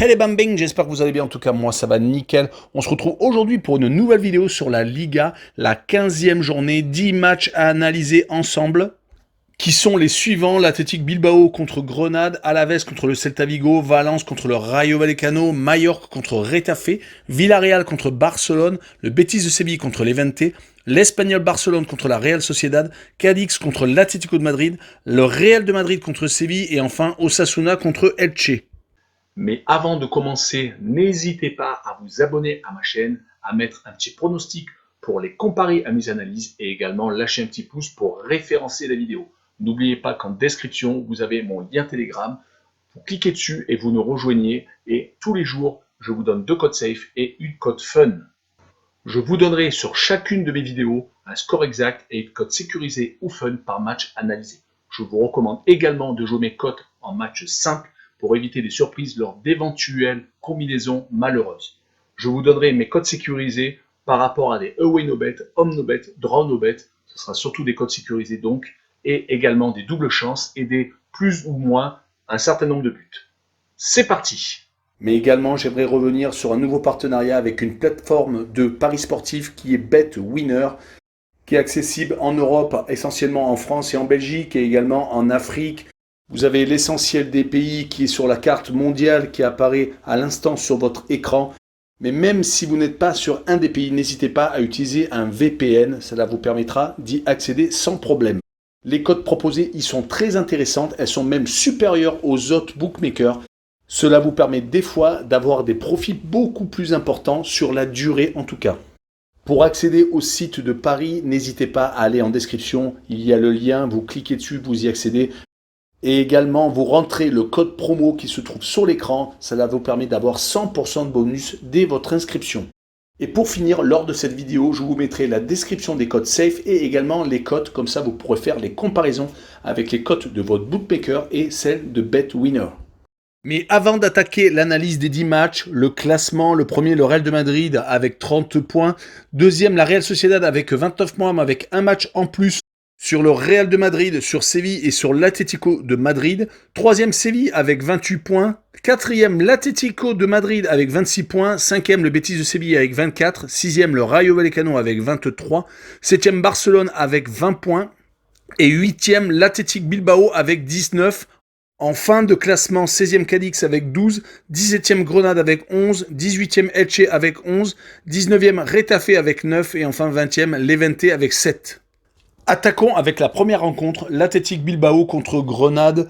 Hey bambing, j'espère que vous allez bien, en tout cas moi ça va nickel. On se retrouve aujourd'hui pour une nouvelle vidéo sur la Liga, la 15e journée, 10 matchs à analyser ensemble, qui sont les suivants: l'Athletic Bilbao contre Grenade, Alaves contre le Celta Vigo, Valence contre le Rayo Vallecano, Mallorca contre Retafe, Villarreal contre Barcelone, le Betis de Séville contre Levante, l'Espagnol Barcelone contre la Real Sociedad, Cadix contre l'Atlético de Madrid, le Real de Madrid contre Séville et enfin Osasuna contre Elche. Mais avant de commencer, n'hésitez pas à vous abonner à ma chaîne, à mettre un petit pronostic pour les comparer à mes analyses et également lâcher un petit pouce pour référencer la vidéo. N'oubliez pas qu'en description, vous avez mon lien Telegram. Vous cliquez dessus et vous nous rejoignez. Et tous les jours, je vous donne 2 codes safe et une code fun. Je vous donnerai sur chacune de mes vidéos un score exact et une cote sécurisée ou fun par match analysé. Je vous recommande également de jouer mes cotes en match simple pour éviter des surprises lors d'éventuelles combinaisons malheureuses. Je vous donnerai mes codes sécurisés par rapport à des away no bet, home no bet, draw no bet. Ce sera surtout des codes sécurisés donc, et également des doubles chances et des plus ou moins un certain nombre de buts. C'est parti! Mais également, j'aimerais revenir sur un nouveau partenariat avec une plateforme de paris sportifs qui est BetWinner, qui est accessible en Europe, essentiellement en France et en Belgique, et également en Afrique. Vous avez l'essentiel des pays qui est sur la carte mondiale qui apparaît à l'instant sur votre écran. Mais même si vous n'êtes pas sur un des pays, n'hésitez pas à utiliser un VPN. Cela vous permettra d'y accéder sans problème. Les cotes proposées y sont très intéressantes. Elles sont même supérieures aux autres bookmakers. Cela vous permet des fois d'avoir des profits beaucoup plus importants sur la durée en tout cas. Pour accéder au site de Paris, n'hésitez pas à aller en description. Il y a le lien, vous cliquez dessus, vous y accédez. Et également, vous rentrez le code promo qui se trouve sur l'écran. Cela vous permet d'avoir 100% de bonus dès votre inscription. Et pour finir, lors de cette vidéo, je vous mettrai la description des codes safe et également les cotes. Comme ça, vous pourrez faire les comparaisons avec les cotes de votre bookmaker et celles de BetWinner. Mais avant d'attaquer l'analyse des 10 matchs, le classement: le premier, le Real de Madrid avec 30 points. Deuxième, la Real Sociedad avec 29 points, mais avec un match en plus sur le Real de Madrid, sur Séville et sur l'Atlético de Madrid. Troisième, Séville avec 28 points. Quatrième, l'Atlético de Madrid avec 26 points. Cinquième, le Betis de Séville avec 24. Sixième, le Rayo Vallecano avec 23. Septième, Barcelone avec 20 points. Et huitième, l'Athletic Bilbao avec 19. En fin de classement, 16e Cadix avec 12, 17e Grenade avec 11, 18e Elche avec 11, 19e Retafe avec 9 et enfin 20e Levante avec 7. Attaquons avec la première rencontre, l'Athletic Bilbao contre Grenade.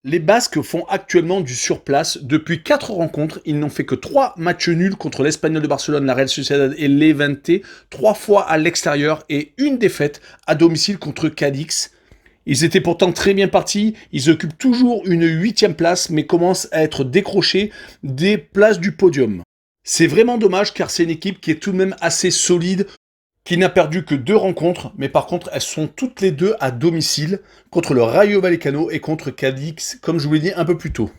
Les Basques font actuellement du surplace. Depuis 4 rencontres, ils n'ont fait que 3 matchs nuls contre l'Espagnol de Barcelone, la Real Sociedad et Levante, 3 fois à l'extérieur et une défaite à domicile contre Cadix. Ils étaient pourtant très bien partis, ils occupent toujours une 8e place, mais commencent à être décrochés des places du podium. C'est vraiment dommage car c'est une équipe qui est tout de même assez solide, qui n'a perdu que 2 rencontres, mais par contre elles sont toutes les deux à domicile, contre le Rayo Vallecano et contre Cadix, comme je vous l'ai dit un peu plus tôt.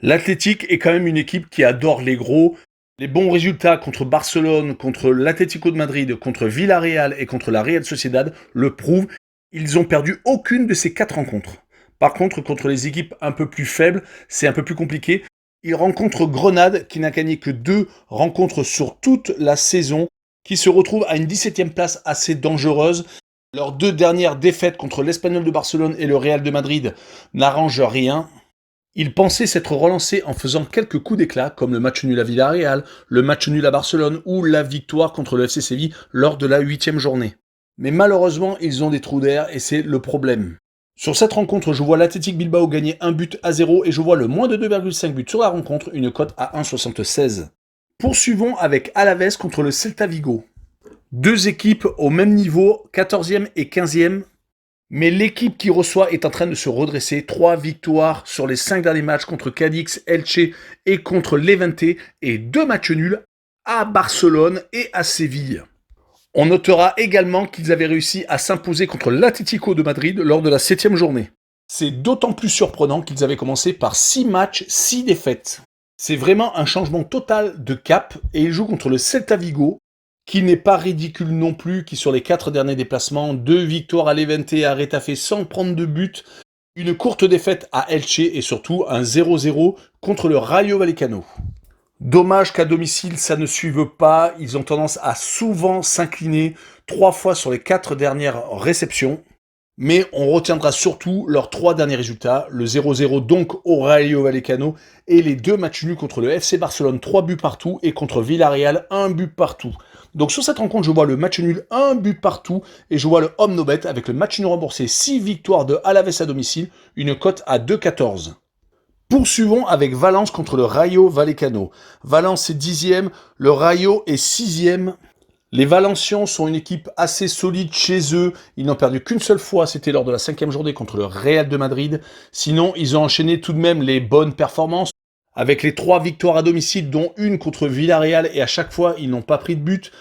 L'Athletic est quand même une équipe qui adore les gros. Les bons résultats contre Barcelone, contre l'Atlético de Madrid, contre Villarreal et contre la Real Sociedad le prouvent. Ils ont perdu aucune de ces 4 rencontres. Par contre, contre les équipes un peu plus faibles, c'est un peu plus compliqué. Ils rencontrent Grenade, qui n'a gagné que 2 rencontres sur toute la saison, qui se retrouve à une 17e place assez dangereuse. Leurs 2 dernières défaites contre l'Espagnol de Barcelone et le Real de Madrid n'arrangent rien. Ils pensaient s'être relancés en faisant quelques coups d'éclat, comme le match nul à Villarreal, le match nul à Barcelone ou la victoire contre le FC Séville lors de la 8e journée. Mais malheureusement, ils ont des trous d'air et c'est le problème. Sur cette rencontre, je vois l'Athletic Bilbao gagner 1-0 et je vois le moins de 2,5 buts sur la rencontre, une cote à 1,76. Poursuivons avec Alaves contre le Celta Vigo. 2 équipes au même niveau, 14e et 15e. Mais l'équipe qui reçoit est en train de se redresser. 3 victoires sur les 5 derniers matchs contre Cadix, Elche et contre Levante et 2 matchs nuls à Barcelone et à Séville. On notera également qu'ils avaient réussi à s'imposer contre l'Atlético de Madrid lors de la 7e journée. C'est d'autant plus surprenant qu'ils avaient commencé par 6 matchs, 6 défaites. C'est vraiment un changement total de cap et ils jouent contre le Celta Vigo, qui n'est pas ridicule non plus, qui sur les 4 derniers déplacements, 2 victoires à Levante et à Retafe sans prendre de but, une courte défaite à Elche et surtout un 0-0 contre le Rayo Vallecano. Dommage qu'à domicile, ça ne suive pas. Ils ont tendance à souvent s'incliner 3 fois sur les 4 dernières réceptions. Mais on retiendra surtout leurs 3 derniers résultats, le 0-0 donc au Rayo Vallecano et les 2 matchs nuls contre le FC Barcelone, 3 buts partout, et contre Villarreal, 1 but partout. Donc sur cette rencontre, je vois le match nul, 1 but partout, et je vois le home no bet avec le match nul remboursé, 6 victoires de Alaves à domicile, une cote à 2,14. Poursuivons avec Valence contre le Rayo Vallecano. Valence est 10e, le Rayo est 6e. Les Valencians sont une équipe assez solide chez eux. Ils n'ont perdu qu'une seule fois, c'était lors de la 5e journée contre le Real de Madrid. Sinon, ils ont enchaîné tout de même les bonnes performances, avec les 3 victoires à domicile, dont une contre Villarreal, et à chaque fois, ils n'ont pas pris de but.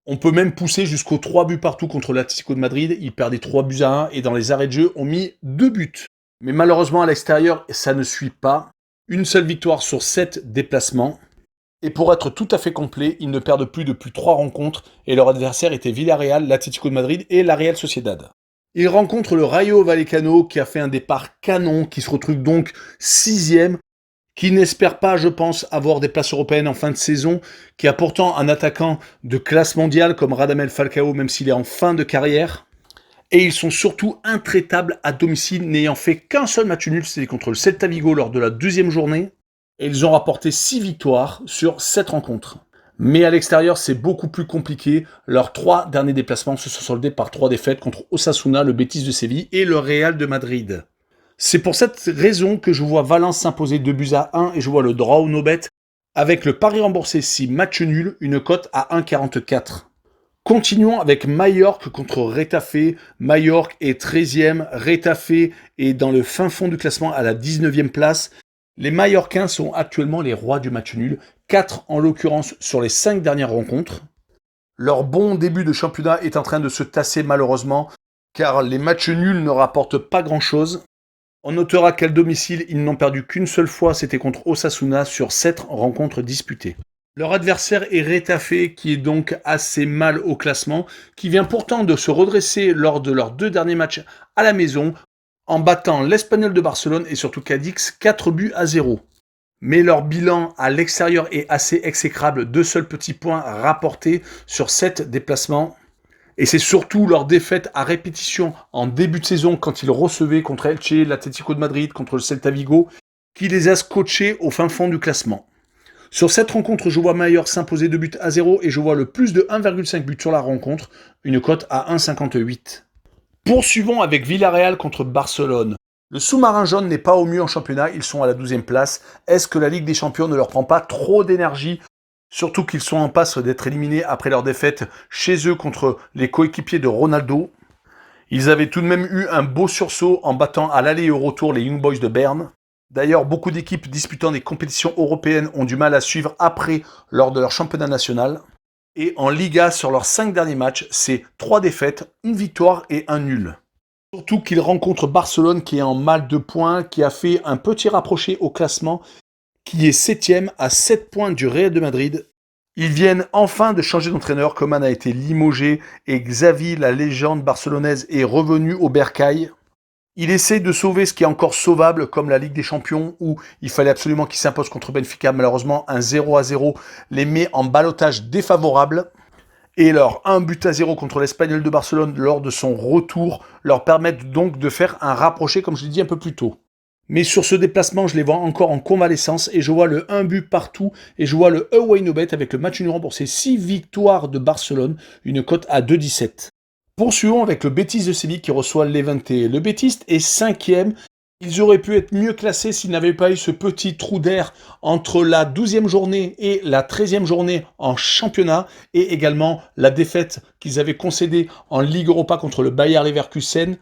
On peut même pousser jusqu'aux 3 buts partout contre l'Atlético de Madrid. Ils perdaient 3 buts à 1, et dans les arrêts de jeu, ont mis 2 buts. Mais malheureusement, à l'extérieur, ça ne suit pas. Une seule victoire sur 7 déplacements. Et pour être tout à fait complet, ils ne perdent plus depuis 3 rencontres et leur adversaire était Villarreal, l'Atlético de Madrid et la Real Sociedad. Ils rencontrent le Rayo Vallecano qui a fait un départ canon, qui se retrouve donc 6e, qui n'espère pas, je pense, avoir des places européennes en fin de saison, qui a pourtant un attaquant de classe mondiale comme Radamel Falcao, même s'il est en fin de carrière. Et ils sont surtout intraitables à domicile, n'ayant fait qu'un seul match nul, c'était contre le Celta Vigo lors de la 2e journée. Et ils ont rapporté 6 victoires sur 7 rencontres. Mais à l'extérieur, c'est beaucoup plus compliqué. Leurs 3 derniers déplacements se sont soldés par 3 défaites contre Osasuna, le Betis de Séville et le Real de Madrid. C'est pour cette raison que je vois Valence s'imposer 2 buts à 1 et je vois le draw no bet avec le pari remboursé 6 match nul, une cote à 1,44. Continuons avec Majorque contre Retafe. Majorque est 13e, Retafe est dans le fin fond du classement à la 19e place. Les Mallorquins sont actuellement les rois du match nul, 4 en l'occurrence sur les 5 dernières rencontres. Leur bon début de championnat est en train de se tasser malheureusement, car les matchs nuls ne rapportent pas grand-chose. On notera qu'à domicile, ils n'ont perdu qu'une seule fois, c'était contre Osasuna sur 7 rencontres disputées. Leur adversaire est Retafe, qui est donc assez mal au classement, qui vient pourtant de se redresser lors de leurs 2 derniers matchs à la maison, en battant l'Espagnol de Barcelone et surtout Cadix 4 buts à 0. Mais leur bilan à l'extérieur est assez exécrable, 2 seuls petits points rapportés sur 7 déplacements. Et c'est surtout leur défaite à répétition en début de saison quand ils recevaient contre Elche, l'Atlético de Madrid, contre le Celta Vigo, qui les a scotchés au fin fond du classement. Sur cette rencontre, je vois Majorque s'imposer 2 buts à 0 et je vois le plus de 1,5 buts sur la rencontre, une cote à 1,58. Poursuivons avec Villarreal contre Barcelone. Le sous-marin jaune n'est pas au mieux en championnat, ils sont à la 12e place. Est-ce que la Ligue des Champions ne leur prend pas trop d'énergie? Surtout qu'ils sont en passe d'être éliminés après leur défaite chez eux contre les coéquipiers de Ronaldo. Ils avaient tout de même eu un beau sursaut en battant à l'aller et au retour les Young Boys de Berne. D'ailleurs, beaucoup d'équipes disputant des compétitions européennes ont du mal à suivre après lors de leur championnat national. Et en Liga, sur leurs 5 derniers matchs, c'est 3 défaites, 1 victoire et 1 nul. Surtout qu'ils rencontrent Barcelone qui est en mal de points, qui a fait un petit rapproché au classement, qui est 7e à 7 points du Real de Madrid. Ils viennent enfin de changer d'entraîneur, Koeman a été limogé et Xavi, la légende barcelonaise, est revenu au bercail. Il essaie de sauver ce qui est encore sauvable, comme la Ligue des Champions, où il fallait absolument qu'il s'impose contre Benfica. Malheureusement, un 0-0 les met en ballottage défavorable. Et leur 1 but à 0 contre l'Espagnol de Barcelone lors de son retour leur permettent donc de faire un rapproché, comme je l'ai dit un peu plus tôt. Mais sur ce déplacement, je les vois encore en convalescence et je vois le 1 but partout et je vois le away no bet avec le match nul remboursé. 6 victoires de Barcelone, une cote à 2,17. Poursuivons avec le Betis de Séville qui reçoit Levante. Le Betis est 5e. Ils auraient pu être mieux classés s'ils n'avaient pas eu ce petit trou d'air entre la 12e journée et la 13e journée en championnat et également la défaite qu'ils avaient concédée en Ligue Europa contre le Bayer Leverkusen.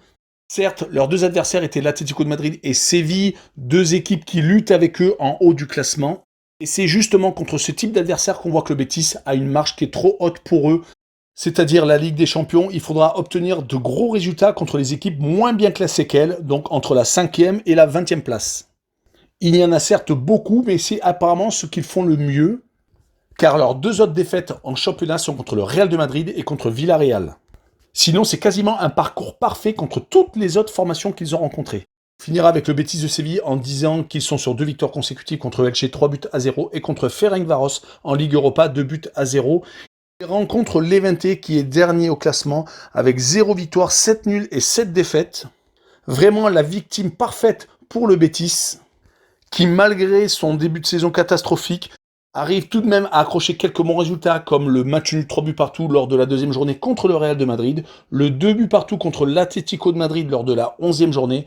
Certes, leurs 2 adversaires étaient l'Atlético de Madrid et Séville, 2 équipes qui luttent avec eux en haut du classement. Et c'est justement contre ce type d'adversaire qu'on voit que le Betis a une marge qui est trop haute pour eux. C'est-à-dire la Ligue des Champions, il faudra obtenir de gros résultats contre les équipes moins bien classées qu'elles, donc entre la 5e et la 20e place. Il y en a certes beaucoup, mais c'est apparemment ce qu'ils font le mieux, car leurs 2 autres défaites en championnat sont contre le Real de Madrid et contre Villarreal. Sinon, c'est quasiment un parcours parfait contre toutes les autres formations qu'ils ont rencontrées. Finira avec le Betis de Séville en disant qu'ils sont sur 2 victoires consécutives contre Elche, 3-0, et contre Ferencváros en Ligue Europa, 2-0. Il rencontre Levante qui est dernier au classement avec 0 victoire, 7 nuls et 7 défaites. Vraiment la victime parfaite pour le Betis, qui malgré son début de saison catastrophique, arrive tout de même à accrocher quelques bons résultats, comme le match nul 3 buts partout lors de la 2e journée contre le Real de Madrid, le 2 buts partout contre l'Atlético de Madrid lors de la 11e journée,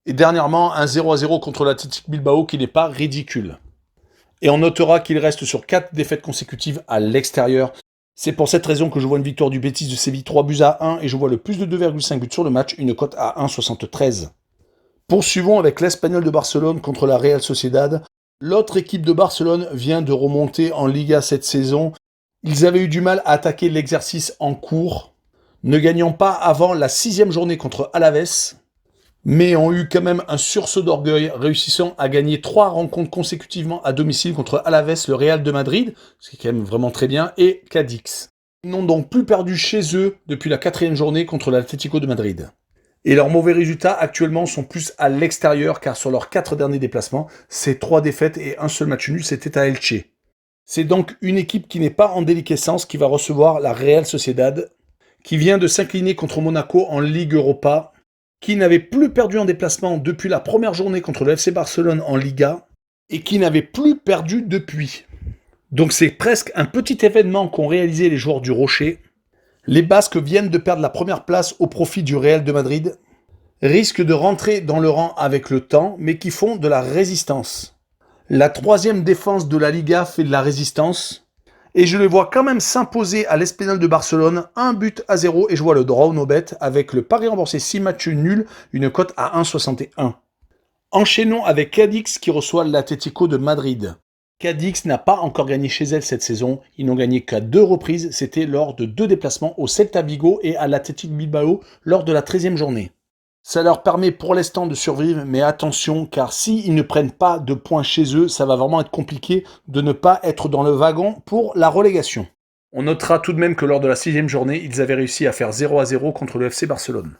et dernièrement un 0-0 contre l'Athletic Bilbao qui n'est pas ridicule. Et on notera qu'il reste sur 4 défaites consécutives à l'extérieur. C'est pour cette raison que je vois une victoire du Betis de Séville 3-1 et je vois le plus de 2,5 buts sur le match, une cote à 1,73. Poursuivons avec l'Espagnol de Barcelone contre la Real Sociedad. L'autre équipe de Barcelone vient de remonter en Liga cette saison. Ils avaient eu du mal à attaquer l'exercice en cours, ne gagnant pas avant la 6e journée contre Alaves, mais ont eu quand même un sursaut d'orgueil, réussissant à gagner 3 rencontres consécutivement à domicile contre Alaves, le Real de Madrid, ce qui est quand même vraiment très bien, et Cadix. Ils n'ont donc plus perdu chez eux depuis la 4e journée contre l'Atlético de Madrid. Et leurs mauvais résultats actuellement sont plus à l'extérieur, car sur leurs 4 derniers déplacements, c'est 3 défaites et un seul match nul, c'était à Elche. C'est donc une équipe qui n'est pas en déliquescence qui va recevoir la Real Sociedad, qui vient de s'incliner contre Monaco en Ligue Europa, qui n'avait plus perdu en déplacement depuis la première journée contre le FC Barcelone en Liga, et qui n'avait plus perdu depuis. Donc c'est presque un petit événement qu'ont réalisé les joueurs du Rocher. Les Basques viennent de perdre la première place au profit du Real de Madrid, risquent de rentrer dans le rang avec le temps, mais qui font de la résistance. La 3e défense de la Liga fait de la résistance, et je les vois quand même s'imposer à l'Espanyol de Barcelone, 1-0, et je vois le draw no bet avec le pari remboursé 6 matchs nuls, une cote à 1,61. Enchaînons avec Cadix qui reçoit l'Atlético de Madrid. Cadix n'a pas encore gagné chez elle cette saison, ils n'ont gagné qu'à 2 reprises, c'était lors de 2 déplacements au Celta Vigo et à l'Athletic Bilbao lors de la 13e journée. Ça leur permet pour l'instant de survivre, mais attention, car s'ils ne prennent pas de points chez eux, ça va vraiment être compliqué de ne pas être dans le wagon pour la relégation. On notera tout de même que lors de la 6e journée, ils avaient réussi à faire 0-0 contre le FC Barcelone.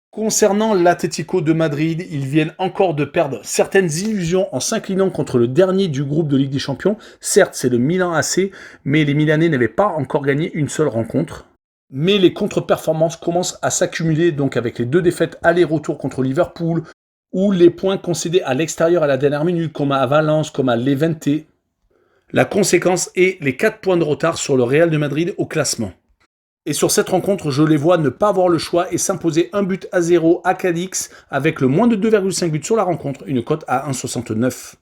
Concernant l'Atlético de Madrid, ils viennent encore de perdre certaines illusions en s'inclinant contre le dernier du groupe de Ligue des Champions. Certes, c'est le Milan AC, mais les Milanais n'avaient pas encore gagné une seule rencontre. Mais les contre-performances commencent à s'accumuler, donc avec les 2 défaites aller-retour contre Liverpool, ou les points concédés à l'extérieur à la dernière minute, comme à Valence, comme à Levante. La conséquence est les 4 points de retard sur le Real de Madrid au classement. Et sur cette rencontre, je les vois ne pas avoir le choix et s'imposer 1-0 à Cadix avec le moins de 2,5 buts sur la rencontre, une cote à 1,69.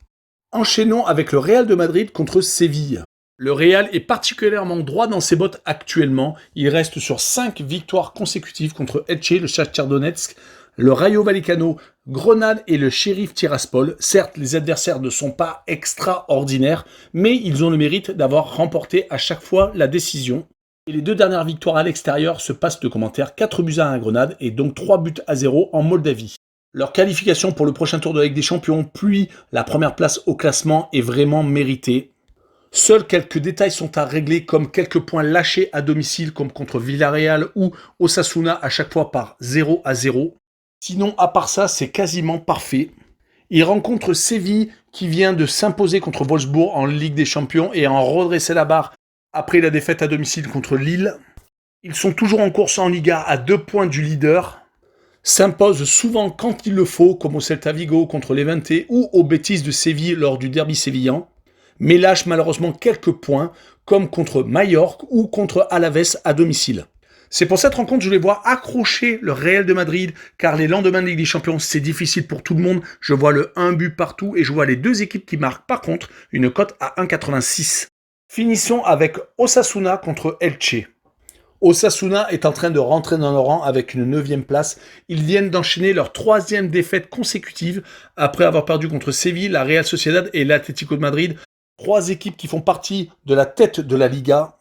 Enchaînons avec le Real de Madrid contre Séville. Le Real est particulièrement droit dans ses bottes actuellement. Il reste sur 5 victoires consécutives contre Elche, le Shakhtar Donetsk, le Rayo Vallecano, Grenade et le Sheriff Tiraspol. Certes, les adversaires ne sont pas extraordinaires, mais ils ont le mérite d'avoir remporté à chaque fois la décision. Et les 2 dernières victoires à l'extérieur se passent de commentaires 4-1 à Grenade et donc 3-0 en Moldavie. Leur qualification pour le prochain tour de la Ligue des Champions, puis la première place au classement est vraiment méritée. Seuls quelques détails sont à régler, comme quelques points lâchés à domicile, comme contre Villarreal ou Osasuna à chaque fois par 0-0. Sinon, à part ça, c'est quasiment parfait. Ils rencontrent Séville qui vient de s'imposer contre Wolfsburg en Ligue des Champions et en redresser la barre après la défaite à domicile contre Lille. Ils sont toujours en course en Liga à 2 points du leader. S'imposent souvent quand il le faut, comme au Celta Vigo contre Levante ou au Betis de Séville lors du derby sévillan. Mais lâchent malheureusement quelques points, comme contre Majorque ou contre Alaves à domicile. C'est pour cette rencontre que je les vois accrocher le Real de Madrid, car les lendemains de Ligue des Champions, c'est difficile pour tout le monde. Je vois le 1 but partout et je vois les 2 équipes qui marquent par contre une cote à 1,86. Finissons avec Osasuna contre Elche. Osasuna est en train de rentrer dans le rang avec une 9e place. Ils viennent d'enchaîner leur 3e défaite consécutive après avoir perdu contre Séville, la Real Sociedad et l'Atlético de Madrid. 3 équipes qui font partie de la tête de la Liga.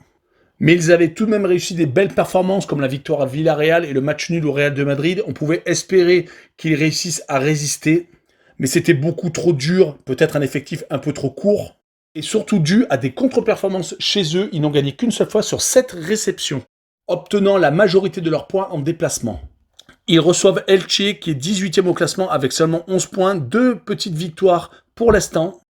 Mais ils avaient tout de même réussi des belles performances comme la victoire à Villarreal et le match nul au Real de Madrid. On pouvait espérer qu'ils réussissent à résister. Mais c'était beaucoup trop dur, peut-être un effectif un peu trop court. Et surtout dû à des contre-performances chez eux, ils n'ont gagné qu'une seule fois sur 7 réceptions, obtenant la majorité de leurs points en déplacement. Ils reçoivent Elche qui est 18e au classement avec seulement 11 points, 2 petites victoires pour l'instant.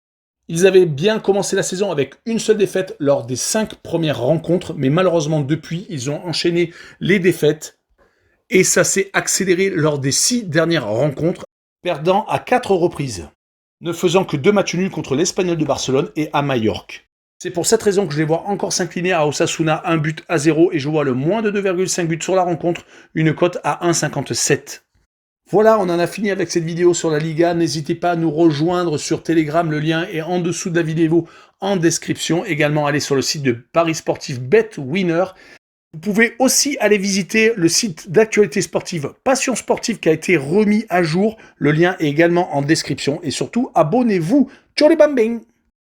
Ils avaient bien commencé la saison avec une seule défaite lors des 5 premières rencontres, mais malheureusement depuis, ils ont enchaîné les défaites et ça s'est accéléré lors des 6 dernières rencontres, perdant à 4 reprises, ne faisant que 2 matchs nuls contre l'Espagnol de Barcelone et à Majorque. C'est pour cette raison que je les vois encore s'incliner à Osasuna 1-0 et je vois le moins de 2,5 buts sur la rencontre, une cote à 1,57. Voilà, on en a fini avec cette vidéo sur la Liga. N'hésitez pas à nous rejoindre sur Telegram, le lien est en dessous de la vidéo en description. Également, allez sur le site de Paris Sportif BetWinner. Vous pouvez aussi aller visiter le site d'actualité sportive Passion Sportive qui a été remis à jour. Le lien est également en description. Et surtout, abonnez-vous. Ciao les bambins!